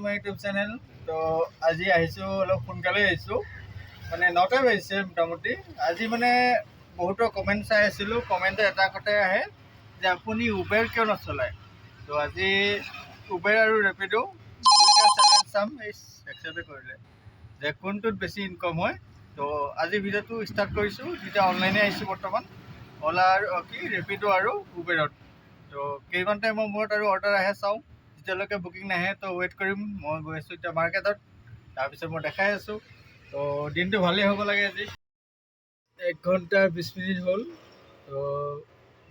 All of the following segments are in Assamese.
To my YouTube channel. তো আজি আহিছোঁ, অলপ সোনকালে আহিছোঁ, মানে 9টা বাজিছে মোটামুটি। আজি মানে বহুতৰ কমেণ্ট চাই আছিলোঁ, কমেণ্টত এটা কথাই আহে যে আপুনি উবেৰ কিয় নচলায়। তো আজি উবেৰ আৰু ৰেপিডো দুইটা চেলেঞ্জ চাম, এই একচেপ্টে কৰিলে যে কোনটোত বেছি ইনকম হয়। তো আজি ভিডিঅ'টো ষ্টাৰ্ট কৰিছোঁ, দুইটা অনলাইনে আহিছোঁ বৰ্তমান, অ'লা আৰু ৰেপিডো আৰু উবেৰত। তো কেইমান টাইমৰ মূৰত আৰু অৰ্ডাৰ আহে চাওঁ, যেতিয়ালৈকে বুকিং নাহে তো ৱেইট কৰিম। মই গৈ আছোঁ এতিয়া মাৰ্কেটত, তাৰপিছত মই দেখাই আছোঁ। তো দিনটো ভালেই হ'ব লাগে। আজি 1 ঘণ্টা 20 মিনিট হ'ল। তো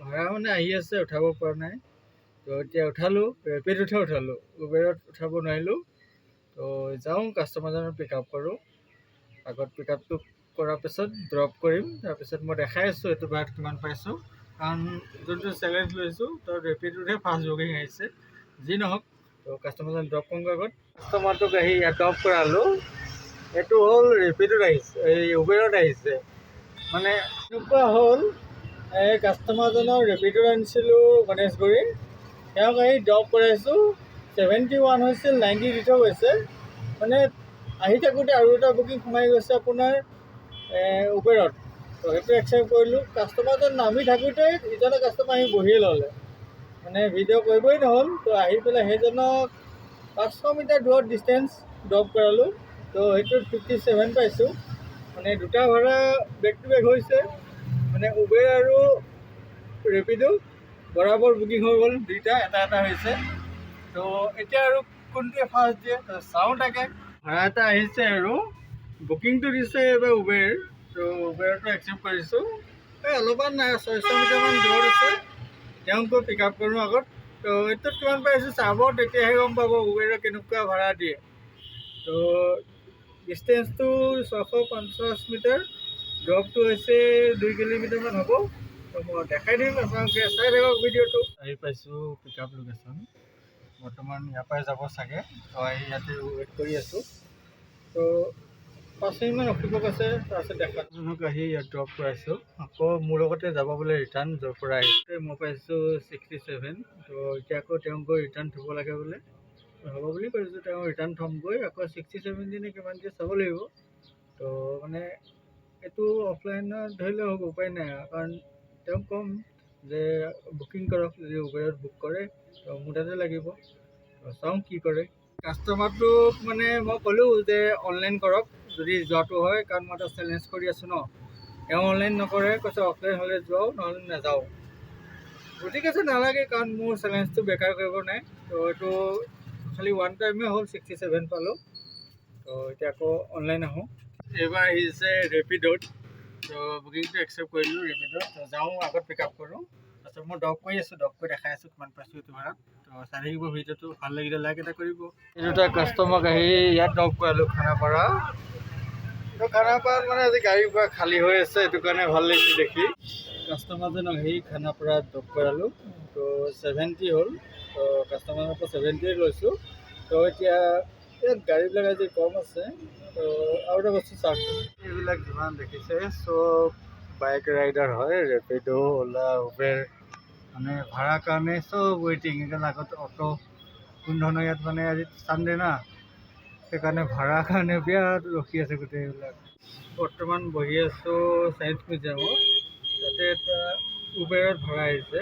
ভাড়া মানে আহি আছে, উঠাব পৰা নাই। তো এতিয়া উঠালোঁ, ৰেপিডোতহে উঠালোঁ, উবেৰত উঠাব নোৱাৰিলোঁ। তো যাওঁ, কাষ্টমাৰজনক পিক আপ কৰোঁ। আগত পিক আপটো কৰাৰ পিছত ড্ৰপ কৰিম, তাৰপিছত মই দেখাই আছোঁ এইটো ভাড়াত কিমান পাইছোঁ। কাৰণ যোনটো চেলেঞ্জ লৈছোঁ তো ৰেপিডোতহে ফাৰ্ষ্ট বুকিং আহিছে। যি নহওক, তো কাষ্টমাৰজন ড্ৰপ কৰোঁ। আগত কাষ্টমাৰটোক আহি ইয়াত ড্ৰপ কৰালোঁ। এইটো হ'ল ৰেপিডোত আহিছে, এই উবেৰত আহিছে। মানে এনেকুৱা হ'ল, এই কাষ্টমাৰজনৰ ৰেপিডোত আনিছিলোঁ গণেশগুৰি, তেওঁক আহি ড্ৰপ কৰাইছোঁ। 71 হৈছিল, 90 দি থৈ গৈছে। মানে আহি থাকোঁতে আৰু এটা বুকিং সোমাই গৈছে আপোনাৰ উবেৰত। তো সেইটো একচেপ্ট কৰিলোঁ। কাষ্টমাৰজন নামি থাকোঁতেই ইজনে কাষ্টমাৰ আহি বহিয়ে ল'লে, মানে ভিডিঅ' কৰিবই নহ'ল। তো আহি পেলাই সেইজনক 500 মিটাৰ দূৰত ডিষ্টেঞ্চ ড্ৰপ কৰালোঁ। তো সেইটোত 57 পাইছোঁ। মানে দুটা ভাড়া বেক টু বেক হৈছে, মানে উবেৰ আৰু ৰেপিডো বৰাবৰ বুকিং হৈ গ'ল, দুইটা এটা এটা হৈছে। তো এতিয়া আৰু কোনটোৱে ফাৰ্ষ্ট দিয়ে তো চাওঁ। তাকে ভাড়া এটা আহিছে আৰু বুকিংটো দিছে এইবাৰ উবেৰ। তো উবেৰটো একচেপ্ট কৰিছোঁ। এই অলপমান 600 মিটাৰমান দূৰত আছে, তেওঁক গৈ পিক আপ কৰোঁ আগত। তো এইটোত কিমান পাইছোঁ চাব, তেতিয়াহে গম পাব উবেৰে কেনেকুৱা ভাড়া দিয়ে। তো ডিষ্টেঞ্চটো 650 মিটাৰ, ড্ৰপটো হৈছে 2 কিলোমিটাৰমান হ'ব। তো মই দেখাই দিম, আপোনালোকে চাই থাকক ভিডিঅ'টো। আহি পাইছোঁ পিক আপ লোকেশ্যন, বৰ্তমান ইয়াৰ পৰাই যাব চাগে। তো আহি ইয়াতে ৱেইট কৰি আছোঁ। তো 5 মিনিটমান ৰখিব কৈছে, তাৰপিছত দেখাজনক আহি ইয়াত ড্ৰপ কৰাইছোঁ। আকৌ মোৰ লগতে যাব বোলে ৰিটাৰ্ণ, য'ৰ পৰা আহিছে। মই পাইছোঁ 67। তো এতিয়া আকৌ তেওঁক গৈ ৰিটাৰ্ণ থ'ব লাগে বোলে, হ'ব বুলি কৈছোঁ। তেওঁ ৰিটাৰ্ণ থ'মগৈ, আকৌ 67 দিনে কিমান দিয়ে চাব লাগিব। তো মানে এইটো অফলাইনত ধৰিলে হ'ব, উপায় নাই। কাৰণ তেওঁক ক'ম যে বুকিং কৰক, যদি উবেৰত বুক কৰে তো মোৰ তাতে লাগিব। তো চাওঁ কি কৰে। কাষ্টমাৰটোক মানে মই ক'লোঁ যে অনলাইন কৰক যদি যোৱাটো হয়, কাৰণ মই এটা চেলেঞ্জ কৰি আছোঁ ন। তেওঁ অনলাইন নকৰে, কৈছে অফলাইন হ'লে যোৱাও, নহ'লে নাযাওঁ। গতিকে আছে নালাগে, কাৰণ মোৰ চেলেঞ্জটো বেকাৰ কৰিব নাই। তো এইটো খালি ওৱান টাইমে হ'ল, 67 পালোঁ। তো এতিয়া আকৌ অনলাইন আহোঁ। এইবাৰ আহিছে ৰেপিডোত, তো বুকিংটো একচেপ্ট কৰিলোঁ ৰেপিডোত। তো যাওঁ, আগত পিক আপ কৰোঁ, তাৰপিছত মই ড্ৰপ কৰি আছোঁ, ড্ৰপ কৰি দেখাই আছোঁ কিমান পাইছোঁ এইটো ভাড়াত। তো চাই থাকিব ভিডিঅ'টো, ভাল লাগিলে লাইক এটা কৰিব। এই দুটা কাষ্টমাৰক আহি ইয়াত ড্ৰপ কৰালোঁ খানাপাৰা। তো খানাপাৰাত মানে আজি গাড়ী পুৰা খালী হৈ আছে, সেইটো কাৰণে ভাল লাগিছে দেখি। কাষ্টমাৰজনক আহি খানাপাৰাত ড্ৰপ কৰালোঁ। তো 70 হ'ল। তো কাষ্টমাৰৰ পৰা 70 লৈছোঁ। তো এতিয়া ইয়াত গাড়ীবিলাক আজি কম আছে। তো আৰু এটা বস্তু চাওকচোন, এইবিলাক যিমান দেখিছে চব বাইক ৰাইডাৰ হয়, ৰেপিডো, অ'লা, উবেৰ। মানে ভাড়াৰ কাৰণে চব ৱেইটিং। সেইকাৰণে আগত অ'টো কোনো ধৰণৰ ইয়াত মানে আজি চানডে না, সেইকাৰণে ভাড়াৰ কাৰণে বিৰাট ৰখি আছে গোটেইবিলাক। বৰ্তমান বহি আছোঁ ছায়েন্স মিউজিয়ামত, তাতে এটা উবেৰত ভাড়া আহিছে,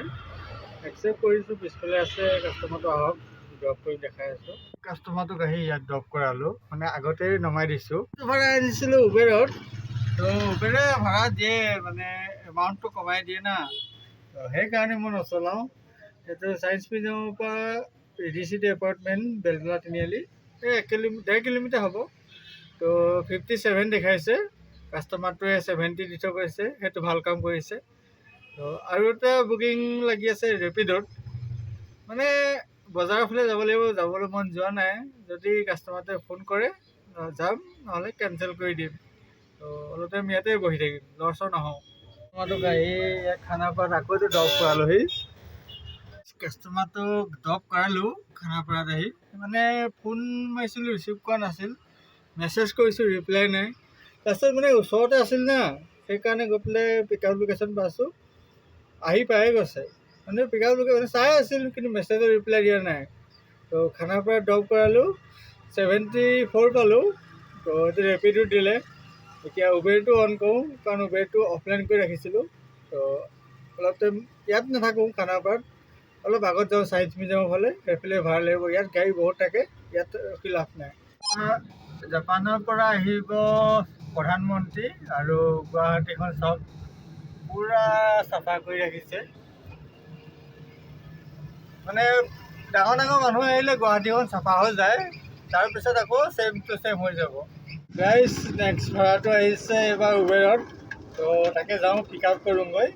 একচেপ্ট কৰিছোঁ। পিছফালে আছে, কাষ্টমাৰটো আহক, ড্ৰপ কৰি দেখাই আছোঁ। কাষ্টমাৰটোক আহি ইয়াত ড্ৰপ কৰালোঁ, মানে আগতেই নমাই দিছোঁ। ভাড়া আনিছিলোঁ উবেৰত, তো উবেৰে ভাড়া দিয়ে, মানে এমাউণ্টটো কমাই দিয়ে না। তো সেইকাৰণে মই নচলাওঁ। সেইটো ছায়েন্স মিউজিয়ামৰ পৰা ৰিচি এপাৰ্টমেণ্ট, বেলতলা তিনিআলি, এই 1.5 কিলোমিটাৰ হ'ব। তো 57 দেখাইছে, কাষ্টমাৰটোৱে 70 দি থৈ গৈছে, সেইটো ভাল কাম কৰিছে। তো আৰু এটা বুকিং লাগি আছে ৰেপিডোত, মানে বজাৰৰ ফালে যাব লাগিব, যাবলৈ মন যোৱা নাই। যদি কাষ্টমাৰটোৱে ফোন কৰে যাম, নহ'লে কেঞ্চেল কৰি দিম। তো অলপ টাইম ইয়াতে বহি থাকিম, লৰচৰ নহওঁ। কাষ্টমাৰটোক আহি ইয়াত খানাপাৰাত আকৌ ড্ৰপ কৰালোহি। কাষ্টমাৰটোক ড্ৰপ কৰালোঁ খানাপাৰাত আহি, মানে ফোন মাৰিছিলোঁ, ৰিচিভ কৰা নাছিল, মেছেজ কৰিছোঁ, ৰিপ্লাই নাই। তাৰপিছত মানে ওচৰতে আছিল না, সেইকাৰণে গৈ পেলাই পিক আপ লোকেশ্যন পাইছোঁ, আহি পায়ে গৈছে। মানে পিক আপ লোকেশ্যন চাই আছিল, কিন্তু মেছেজৰ ৰিপ্লাই দিয়া নাই। তো খানাপাৰাত ড্ৰপ কৰালোঁ, 74 পালোঁ। তো এইটো ৰেপিডো দিলে। এতিয়া উবেৰটো অন কৰোঁ, কাৰণ উবেৰটো অফলাইন কৰি ৰাখিছিলোঁ। তো অলপ টাইম ইয়াত নাথাকোঁ, খানাপাৰাত অলপ আগত যাওঁ ছায়েন্স মিউজিয়ামৰ ফালে, সেইফালে ভাড়া লাগিব। ইয়াত গাড়ী বহুত থাকে, ইয়াত ৰখি লাভ নাই। জাপানৰ পৰা আহিব প্ৰধানমন্ত্ৰী, আৰু গুৱাহাটীখন চাওক পূৰা চাফা কৰি ৰাখিছে। মানে ডাঙৰ ডাঙৰ মানুহ আহিলে গুৱাহাটীখন চাফা হৈ যায়, তাৰপিছত আকৌ ছেম টু ছেম হৈ যাব। গাইজ নেক্সট ভাড়াটো আহিছে এইবাৰ উবেৰত। তো তাকে যাওঁ, পিক আপ কৰোঁগৈ।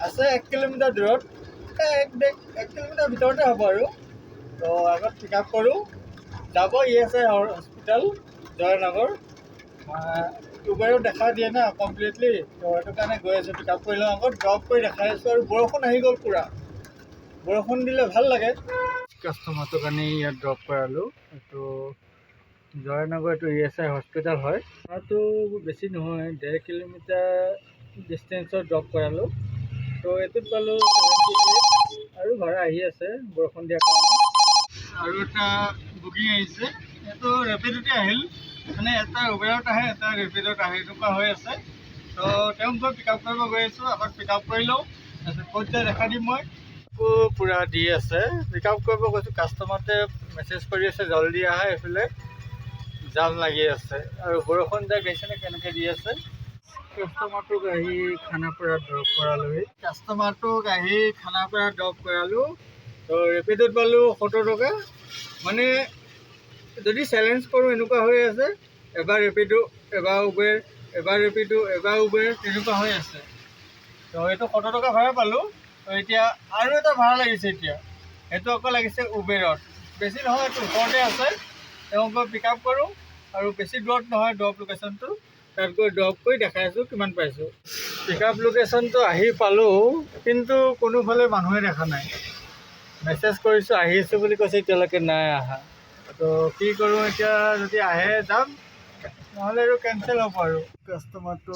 আছে 1 কিলোমিটাৰ দূৰত, 1 কিলোমিটাৰ ভিতৰতে হ'ব আৰু। তো আগত পিক আপ কৰোঁ, যাব ESI হস্পিটেল জয়নগৰ। উবেৰত দেখা দিয়ে না কমপ্লিটলি, তো সেইটো কাৰণে গৈ আছোঁ। পিক আপ কৰি লওঁ আগত, ড্ৰপ কৰি দেখাই আছোঁ। আৰু বৰষুণ আহি গ'ল পূৰা, বৰষুণ দিলে ভাল লাগে। কাষ্টমাৰটোৰ কাৰণে ইয়াত ড্ৰপ কৰালোঁ। এইটো জয়নগৰ, এইটো ESI হস্পিটেল হয়। তাতো বেছি নহয়, 1.5 কিলোমিটাৰ ডিষ্টেঞ্চত ড্ৰপ কৰালোঁ। তো এইটোত পালোঁ 78, আৰু ভাড়া আহি আছে বৰষুণ দিয়াৰ কাৰণে। আৰু এটা বুকিং আহিছে, এইটো ৰেপিডতে আহিল। মানে এটা উবেৰত আহে, এটা ৰেপিডত আহে, এনেকুৱা হৈ আছে। তো তেওঁক গৈ পিক আপ কৰিব গৈ আছোঁ। আগত পিক আপ কৰি লওঁ, তাৰপিছত ক'ত যায় দেখা দিম মই। পূৰা দি আছে, পিক আপ কৰিব গৈছোঁ। কাষ্টমাৰতে মেছেজ কৰি আছে জল্দি আহা, এইফালে জাম লাগি আছে। আৰু বৰষুণ যায় গৈছেনে কেনেকৈ দি আছে। কাষ্টমাৰটোক আহি খানাপাৰাত ড্ৰপ কৰালোহি। তো ৰেপিডত পালোঁ 70 টকা। মানে যদি চেলেঞ্জ কৰোঁ এনেকুৱা হৈ আছে, এবাৰ ৰেপিডো, এবাৰ উবেৰ, এবাৰ ৰেপিডো, এবাৰ উবেৰ, তেনেকুৱা হৈ আছে। তো এইটো 70 টকা ভাড়া পালোঁ। তো এতিয়া আৰু এটা ভাড়া লাগিছে। এতিয়া সেইটো আকৌ লাগিছে উবেৰত। বেছি নহয়, এইটো ওচৰতে আছে। তেওঁক গৈ পিক আপ কৰোঁ, আৰু বেছি দূৰত নহয় ড্ৰপ লোকেশ্যনটো, তাত গৈ ড্ৰপ কৰি দেখাই আছোঁ কিমান পাইছোঁ। পিক আপ লোকেশ্যনটো আহি পালোঁ, কিন্তু কোনোফালে মানুহে দেখা নাই। মেছেজ কৰিছোঁ আহিছোঁ বুলি কৈছে, এতিয়ালৈকে নাই অহা। তো কি কৰোঁ এতিয়া, যদি আহে যাম, নহ'লে আৰু কেঞ্চেল হ'ব আৰু। কাষ্টমাৰটো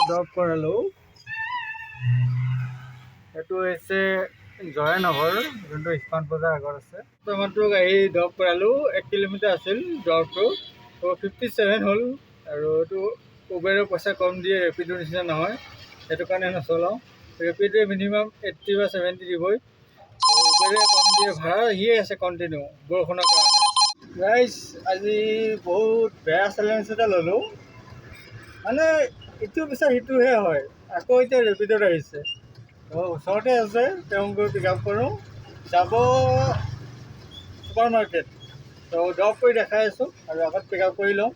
ড্ৰপ কৰালোঁ। এইটো হৈছে জয়নগৰ, যোনটো স্মাৰ্ট বজাৰ আগত আছে। কাষ্টমাৰটোক আহি ড্ৰপ কৰালোঁ। 1 কিলোমিটাৰ আছিল ড্ৰপটো, তো 57 হ'ল। আৰু এইটো উবেৰৰ পইচা কম দিয়ে, ৰেপিডৰ নিচিনা নহয়, সেইটো কাৰণে নচলাওঁ। ৰেপিডে মিনিমাম 80 বা 70 দিবই, উবেৰে কম দিয়ে। ভাড়া আহিয়ে আছে কণ্টিনিউ বৰষুণৰ কাৰণে। গাইজ আজি বহুত বেয়া চেলেঞ্জ এটা ল'লোঁ। মানে ইটোৰ পিছত সিটোহে হয়। আকৌ এতিয়া ৰেপিডত আহিছে, তো ওচৰতে আছে, তেওঁক গৈ পিক আপ কৰোঁ। যাব ছুপাৰ মাৰ্কেট, তো ড্ৰপ কৰি দেখাই আছোঁ, আৰু আগত পিক আপ কৰি লওঁ।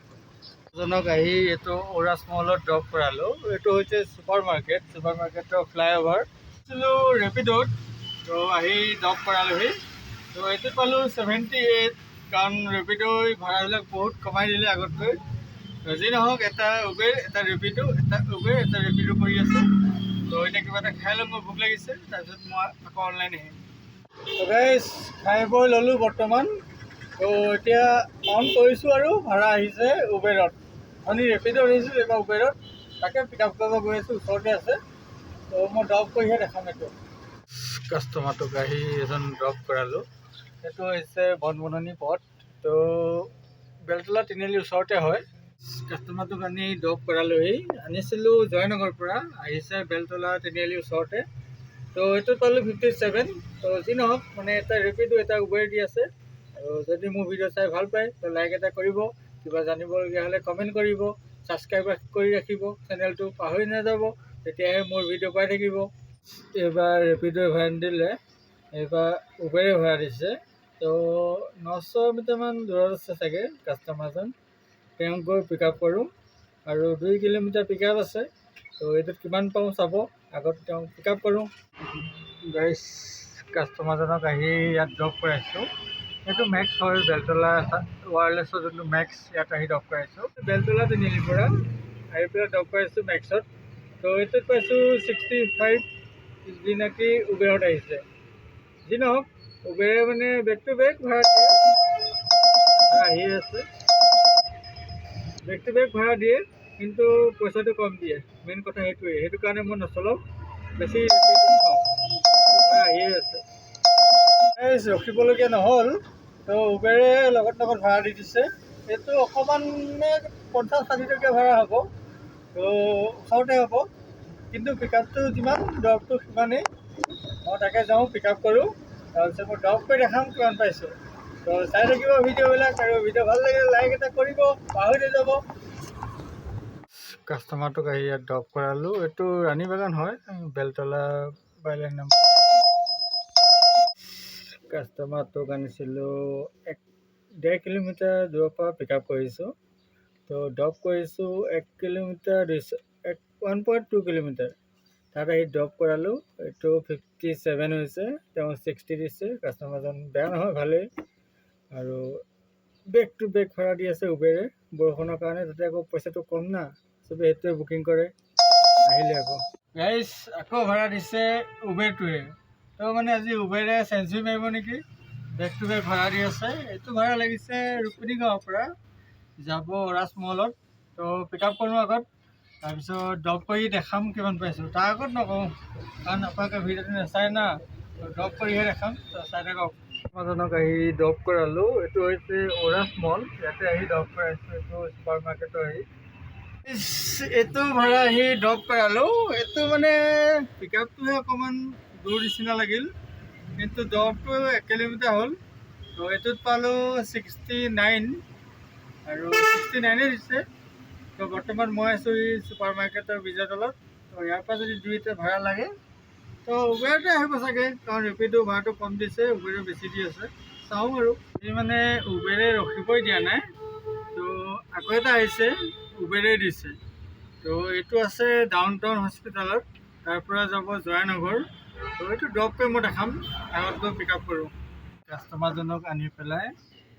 জনক আহি এইটো ওৰাছ মলত ড্ৰপ কৰালোঁ। এইটো হৈছে ছুপাৰ মাৰ্কেটৰ ফ্লাইঅভাৰ। আছিলোঁ ৰেপিডত, তো আহি ড্ৰপ কৰালোহি। তো এইটোত পালোঁ 78, কাৰণ ৰেপিডৰ ভাড়াবিলাক বহুত কমাই দিলে আগতকৈ। যি নহওক, এটা উবেৰ, এটা ৰেপিডো, এটা উবেৰ, এটা ৰেপিডো কৰি আছোঁ। তো এতিয়া কিবা এটা খাই ল'ম, মোৰ ভোক লাগিছে, তাৰপিছত মই আকৌ অনলাইন আহিম। তো গাইজ খাই বৈ ল'লোঁ বৰ্তমান। তো এতিয়া অন কৰিছোঁ, আৰু ভাড়া আহিছে উবেৰত। আমি ৰেপিডত আহিছোঁ, এইবাৰ উবেৰত। তাকে পিক আপ কৰিব গৈ আছোঁ, ওচৰতে আছে। তো মই ড্ৰপ কৰিহে দেখাম এইটো। কাষ্টমাৰটোক আহি এজন ড্ৰপ কৰালোঁ। এইটো হৈছে বনবননি পথ, তো বেলতলা তিনিআলিৰ ওচৰতে হয়। কাষ্টমাৰটোক আনি ড্ৰপ কৰালোহি। আনিছিলোঁ জয়নগৰৰ পৰা, আহিছে বেলতলা তিনিআলিৰ ওচৰতে। তো এইটোত পালোঁ 57। তো যি নহওক, মানে এটা ৰেপিডো, এটা উবেৰ দি আছে। আৰু যদি মোৰ ভিডিঅ' চাই ভাল পায়, তো লাইক এটা কৰিব, কিবা জানিবলগীয়া হ'লে কমেণ্ট কৰিব, ছাবস্ক্ৰাইব কৰি ৰাখিব চেনেলটো, পাহৰি নাযাব, তেতিয়াহে মোৰ ভিডিঅ' পাই থাকিব। এইবাৰ ৰেপিডোৱে ভাড়া নিদিলে, এইবাৰ উবেৰে ভাড়া দিছে। তো 900 মিটাৰমান দূৰত আছে চাগে কাষ্টমাৰজন। তেওঁক গৈ পিক আপ কৰোঁ, আৰু 2 কিলোমিটাৰ পিক আপ আছে। তো এইটোত কিমান পাওঁ চাব, আগত তেওঁক পিক আপ কৰোঁ। গাইজ কাষ্টমাৰজনক আহি ইয়াত ড্ৰপ কৰাইছোঁ। এইটো মেক্স হয়, বেলতলা ৱায়াৰলেছৰ যোনটো মেক্স, ইয়াত আহি ড্ৰপ কৰাইছোঁ। বেলতলা তিনিআলিৰ পৰা আহি পেলাই ড্ৰপ কৰাইছোঁ মেক্সত। তো এইটোত পাইছোঁ 65, যি নেকি উবেৰত আহিছে। যি নহওক, উবেৰে মানে বেক টু বেক ভাড়া দিয়ে, আহি আছে। বেক টু বেক ভাড়া দিয়ে, কিন্তু পইচাটো কম দিয়ে। মেইন কথা সেইটোৱে, সেইটো কাৰণে মই নচলাওঁ, বেছি ভাড়া আহিয়ে আছে। ৰখিবলগীয়া নহ'ল, তো উবেৰে লগত লগত ভাড়া দি দিছে। এইটো অকণমান 50-60 টকীয়া ভাড়া হ'ব। তো ওচৰতে হ'ব, কিন্তু পিক আপটো যিমান ড্ৰপটো সিমানেই। মই তাকে যাওঁ, পিক আপ কৰোঁ, তাৰপিছত মই ড্ৰপ কৰি দেখাম কিমান পাইছোঁ। তো চাই থাকিব ভিডিঅ'বিলাক, আৰু ভিডিঅ' ভাল লাগিলে লাইক এটা কৰিব, পাহৰি নাযাব। কাষ্টমাৰটোক আহি ইয়াত ড্ৰপ কৰালোঁ। এইটো ৰাণী বাগান হয়, বেলতলা বাইলেন নাম। কাষ্টমাৰটোক আনিছিলোঁ 1.5 কিলোমিটাৰ দূৰৰ পৰা পিক আপ কৰিছোঁ। তো ড্ৰপ কৰিছোঁ 1 কিলোমিটাৰ 1.2 কিলোমিটাৰ। তাত আহি ড্ৰপ কৰালোঁ। এইটো 57 হৈছে, তেওঁ 60 দিছে। কাষ্টমাৰজন বেয়া নহয়, ভালেই। আৰু বেক টু বেক ভাড়া দি আছে উবেৰে, বৰষুণৰ কাৰণে। তাতে আকৌ পইচাটো কম না, চবেই সেইটোৱে বুকিং কৰে। আহিলে আকৌ গাইজ, আকৌ ভাড়া দিছে উবেৰটোৱে। তো মানে আজি উবেৰে চেঞ্চুৰী মাৰিব নেকি, বেক টু বেক ভাড়া দি আছে। এইটো ভাড়া লাগিছে ৰুক্মিণী গাঁৱৰ পৰা যাব ৰাজমহলত। তো পিক আপ কৰোঁ আগত, তাৰপিছত ড্ৰপ কৰি দেখাম কিমান পাইছোঁ। তাৰ আগত নকওঁ, কাৰণ আপোনালোকে ভিডিঅ'টো নাচায় না, ড্ৰপ কৰিহে দেখাম। তো চাই থাকক। মানুহজনক আহি ড্ৰপ কৰালোঁ। এইটো হৈছে ওৰাছ মল, ইয়াতে আহি ড্ৰপ কৰাইছোঁ। এইটো ছুপাৰ মাৰ্কেটৰ আহি এইটো ভাড়া আহি ড্ৰপ কৰালোঁ। এইটো মানে পিক আপটোহে অকণমান দূৰ নিচিনা লাগিল, কিন্তু ড্ৰপটো 1 কিলোমিটাৰ হ'ল। তো এইটোত পালোঁ 69, আৰু 69 দিছে। তো বৰ্তমান মই আছোঁ এই ছুপাৰ মাৰ্কেটৰ ব্ৰিজৰ তলত। তো ইয়াৰ পৰা যদি 2 ভাড়া লাগে তো উবেৰতে আহিব চাগে, কাৰণ ৰেপিডো ভাড়াটো কম দিছে, উবেৰে বেছি দি আছে। চাওঁ আৰু এই মানে উবেৰে ৰখিবই দিয়া নাই। তো আকৌ এটা আহিছে, উবেৰে দিছে। তো এইটো আছে ডাউন টাউন হস্পিটেলত, তাৰ পৰা যাব জয়ানগৰ। তো এইটো ড্ৰপ কৰি মই দেখাম, আগত গৈ পিক আপ কৰোঁ। কাষ্টমাৰজনক আনি পেলাই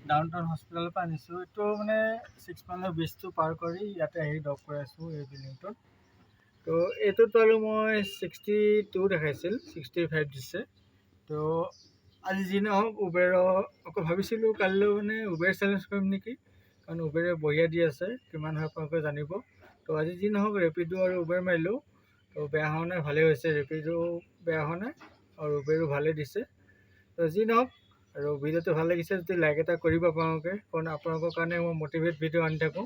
ডাউন টাউন হস্পিটেলৰ পৰা আনিছোঁ। এইটো মানে 6 মাইলৰ ব্ৰিজটো পাৰ কৰি ইয়াতে আহি ড্ৰপ কৰাইছোঁ এই বিল্ডিংটোত। তো এইটোত পালোঁ মই 62 দেখাইছিল, 65 দিছে। তো আজি যি নহওক উবেৰৰ আকৌ ভাবিছিলোঁ কালিলৈ মানে উবেৰ চেলেঞ্জ কৰিম নেকি, কাৰণ উবেৰে বঢ়িয়া দি আছে, কিমান হয় আপোনালোকে জানিব। তো আজি যি নহওক ৰেপিডো আৰু উবেৰ মাৰিলোঁ। তো বেয়া হোৱা নাই, ভালেই হৈছে। ৰেপিডো বেয়া হোৱা নাই আৰু উবেৰো ভালেই দিছে। তো যি নহওক, আৰু ভিডিঅ'টো ভাল লাগিছে যদি লাইক এটা কৰিব আপোনালোকে, কাৰণ আপোনালোকৰ কাৰণে মই মটিভেট ভিডিঅ' আনি থাকোঁ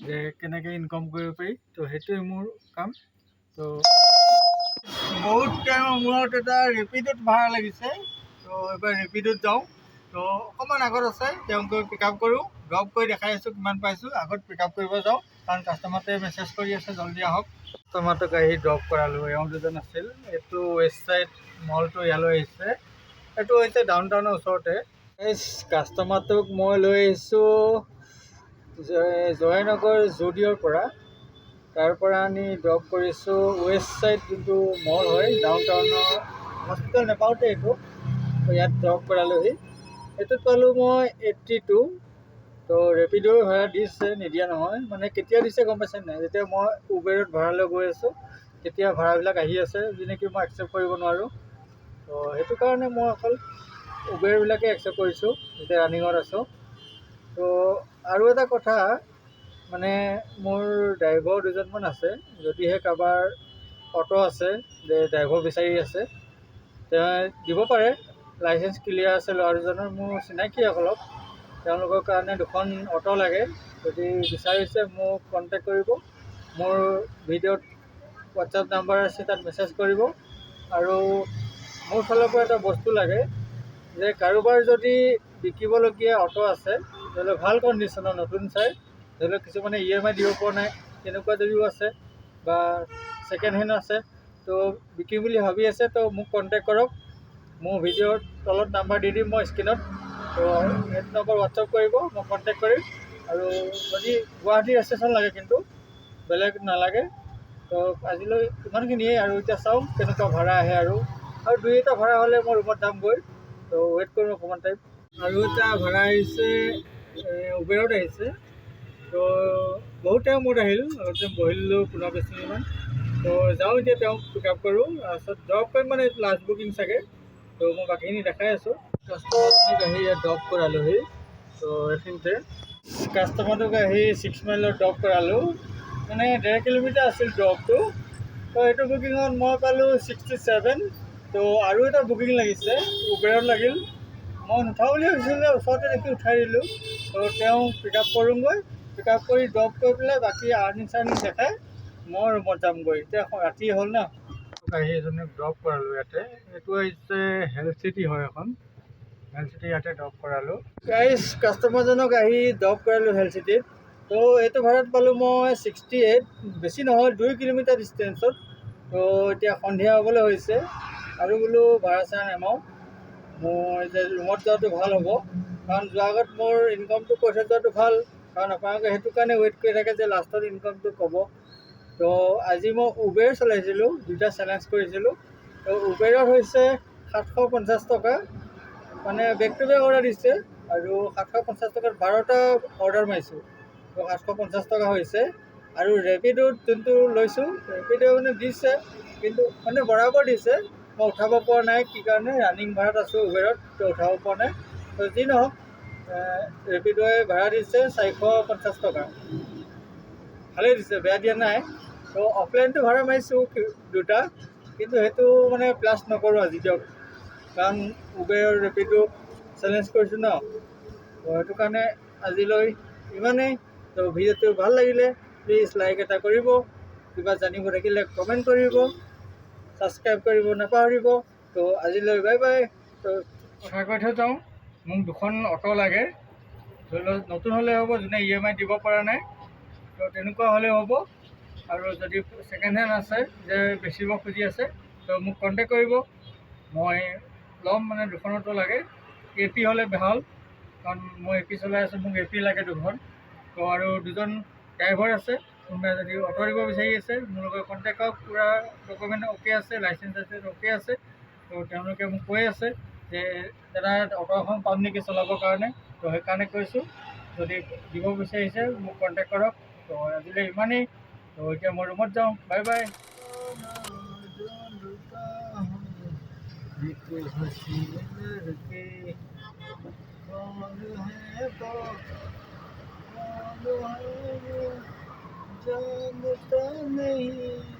যে কেনেকৈ ইনকাম কৰিব পাৰি। তো সেইটোৱে মোৰ কাম। তো বহুত টাইমৰ মূৰত এটা ৰেপিডোত ভাড়া লাগিছে। তো এইবাৰ ৰেপিডোত যাওঁ। তো অকণমান আগত আছে, তেওঁক গৈ পিক আপ কৰোঁ, ড্ৰপ কৰি দেখাই আছোঁ কিমান পাইছোঁ। আগত পিক আপ কৰিব যাওঁ, কাৰণ কাষ্টমাৰটোৱে মেছেজ কৰি আছে জল্দি আহক। কাষ্টমাৰটোক আহি ড্ৰপ কৰালোঁ। এওঁ দুজন আছিল। এইটো ৱেষ্ট ছাইড মলটো ইয়ালৈ আহিছে। এইটো হৈছে ডাউন টাউনৰ ওচৰতে। এই কাষ্টমাৰটোক মই লৈ আহিছোঁ জয়ানগৰ জুডিঅ'ৰ পৰা। তাৰ পৰা আনি ড্ৰপ কৰিছোঁ ৱেষ্ট ছাইড, যোনটো মল হয় ডাউন টাউনৰ হস্পিটেল নেপাওঁতে এইটো। ইয়াত ড্ৰপ কৰালোহি। এইটোত পালোঁ মই 82। তো ৰেপিডো ভাড়া দিছে, নিদিয়া নহয়। মানে কেতিয়া দিছে গম পাইছে নাই, যেতিয়া মই উবেৰত ভাড়ালৈ গৈ আছোঁ তেতিয়া ভাড়াবিলাক আহি আছে, যি নেকি মই একচেপ্ট কৰিব নোৱাৰোঁ। তো সেইটো কাৰণে মই অকল উবেৰবিলাকে একচেপ্ট কৰিছোঁ যেতিয়া ৰানিঙত আছোঁ। তো আৰু এটা কথা, মানে মোৰ ড্ৰাইভাৰ দুজনমান আছে। যদিহে কাৰোবাৰ অটো আছে, যে ড্ৰাইভাৰ বিচাৰি আছে, তেওঁ দিব পাৰে। লাইচেঞ্চ ক্লিয়াৰ আছে ল'ৰা দুজনৰ, মোৰ চিনাকি অলপ। তেওঁলোকৰ কাৰণে 2খন অটো লাগে। যদি বিচাৰিছে মোক কণ্টেক্ট কৰিব। মোৰ ভিডিঅ'ত হোৱাটছআপ নাম্বাৰ আছে, তাত মেছেজ কৰিব। আৰু মোৰ ফালৰ পৰা এটা বস্তু লাগে, যে কাৰোবাৰ যদি বিকিবলগীয়া অটো আছে, ধৰি লওক ভাল কণ্ডিশ্যনৰ নতুন চাই, ধৰি লওক কিছুমানে EMI দিব পৰা নাই, তেনেকুৱা যদিও আছে, বা ছেকেণ্ড হেণ্ড আছে, তো বিকিম বুলি ভাবি আছে, তো মোক কণ্টেক্ট কৰক। মোৰ ভিডিঅ'ৰ তলত নাম্বাৰ দি দিম মই স্ক্ৰীণত। তো সেইটো নম্বৰ হোৱাটছআপ কৰিব, মই কণ্টেক্ট কৰিম। আৰু যদি গুৱাহাটী ৰেজিষ্ট্ৰেশ্যন লাগে, কিন্তু বেলেগ নালাগে। তো আজিলৈ ইমানখিনিয়ে, আৰু এতিয়া চাওঁ কেনেকুৱা ভাড়া আহে। আৰু 2 এটা ভাড়া হ'লে মই ৰুমত যামগৈ। তো ৱেইট কৰোঁ অকণমান টাইম। আৰু এটা ভাড়া আহিছে, উবেৰত আহিছে। তো বহুত টাইম মূৰত আহিল, আগতে বহিলোঁ 15-20 মিনিটমান। তো যাওঁ এতিয়া, তেওঁক পিক আপ কৰোঁ। তাৰপিছত ড্ৰপ কৰিম, মানে লাষ্ট বুকিং চাগে। তো মই বাকীখিনি দেখাই আছোঁ। কাষ্টমাৰটোক আহি ইয়াত ড্ৰপ কৰালোহি। তো এইখিনিতে কাষ্টমাৰটোক আহি 6 মাইলত ড্ৰপ কৰালোঁ। মানে 1.5 কিলোমিটাৰ আছিল ড্ৰপটো। তো এইটো বুকিঙত মই পালোঁ 67। তো আৰু এটা বুকিং লাগিছে, উবেৰত লাগিল। মই নুঠাওঁ বুলি ভাবিছিলোঁ, ওচৰতে দেখি উঠাই দিলোঁ। তো তেওঁ পিক আপ কৰোঁগৈ, পিক আপ কৰি ড্ৰপ কৰি পেলাই বাকী আৰ্নিং চাৰ্নিং দেখাই মই ৰুমত যামগৈ। এতিয়া ৰাতি হ'ল ন। গাড়ী এজনীক ড্ৰপ কৰালোঁ ইয়াতে। এইটো হৈছে হেল্থ চিটি হয় এখন, হেল্থ চিটি ইয়াতে ড্ৰপ কৰালোঁ। গাড়ী কাষ্টমাৰজনক আহি ড্ৰপ কৰালোঁ হেল্থ চিটিত। তো এইটো ভাড়াত পালোঁ মই 68, বেছি নহয়, 2 কিলোমিটাৰ ডিষ্টেঞ্চত। তো এতিয়া সন্ধিয়া হ'বলৈ হৈছে আৰু বোলো ভাড়া চাড়া নেমাওঁ, মই যে ৰুমত যোৱাটো ভাল হ'ব। কাৰণ যোৱাৰ আগত মোৰ ইনকামটো কৈ থৈ যোৱাটো ভাল, কাৰণ আপোনালোকে সেইটো কাৰণে ৱেইট কৰি থাকে যে লাষ্টত ইনকামটো ক'ব। তো আজি মই উবেৰ চলাইছিলোঁ, 2টা চেলেঞ্জ কৰিছিলোঁ। তো উবেৰত হৈছে 750 টকা, মানে বেক টু বেক অৰ্ডাৰ দিছে আৰু 750 টকাত 12টা অৰ্ডাৰ মাৰিছোঁ। তো 750 টকা হৈছে। আৰু ৰেপিডোত যোনটো লৈছোঁ, ৰেপিডো মানে দিছে, কিন্তু মানে বৰাবৰ দিছে। মই উঠাব পৰা নাই, কি কাৰণে ৰানিং ভাড়াত আছোঁ উবেৰত, তো উঠাব পৰা নাই। তো যি নহওক, ৰেপিডোৱে ভাড়া দিছে 450 টকা, ভালেই দিছে, বেয়া দিয়া নাই। তো অফলাইনটো ভাড়া মাৰিছোঁ 2টা, কিন্তু সেইটো মানে প্লাছ নকৰোঁ আজি দিয়ক, কাৰণ উবেৰ ৰেপিডো চেলেঞ্জ কৰিছোঁ ন। তো সেইটো কাৰণে আজিলৈ ইমানেই। তো ভিডিঅ'টো ভাল লাগিলে প্লিজ লাইক এটা কৰিব, কিবা জানিব থাকিলে কমেণ্ট কৰিব, ছাবস্ক্ৰাইব কৰিব নাপাহৰিব। তো আজিলৈ বাই বাই। তো কথা কৈ থৈ যাওঁ, মোক 2খন অটো লাগে। ধৰি লওক নতুন হ'লে হ'ব, যোনে EMI দিব পৰা নাই, তো তেনেকুৱা হ'লেও হ'ব। আৰু যদি ছেকেণ্ড হেণ্ড আছে, যে বেচিব খুজি আছে, তো মোক কণ্টেক্ট কৰিব, মই ল'ম। মানে 2খন অটো লাগে, AP হ'লে ভাল, কাৰণ মই AP চলাই আছোঁ, মোক AP লাগে 2খন। তো আৰু 2জন ড্ৰাইভাৰ আছে, কোনোবাই যদি অটো দিব বিচাৰি আছে মোৰ লগত কণ্টেক্ট কৰক। পূৰা ডকুমেণ্ট অ'কে আছে, লাইচেঞ্চ চাইচেঞ্চ অ'কে আছে। তো তেওঁলোকে মোক কৈ আছে যে দাদা অটো এখন পাম নেকি চলাবৰ কাৰণে, তো সেইকাৰণে কৈছোঁ, যদি দিব বিচাৰিছে মোক কণ্টেক্ট কৰক। তো আজিলৈ ইমানেই। তো এতিয়া মই ৰুমত যাওঁ, বাই বাই। जानता नहीं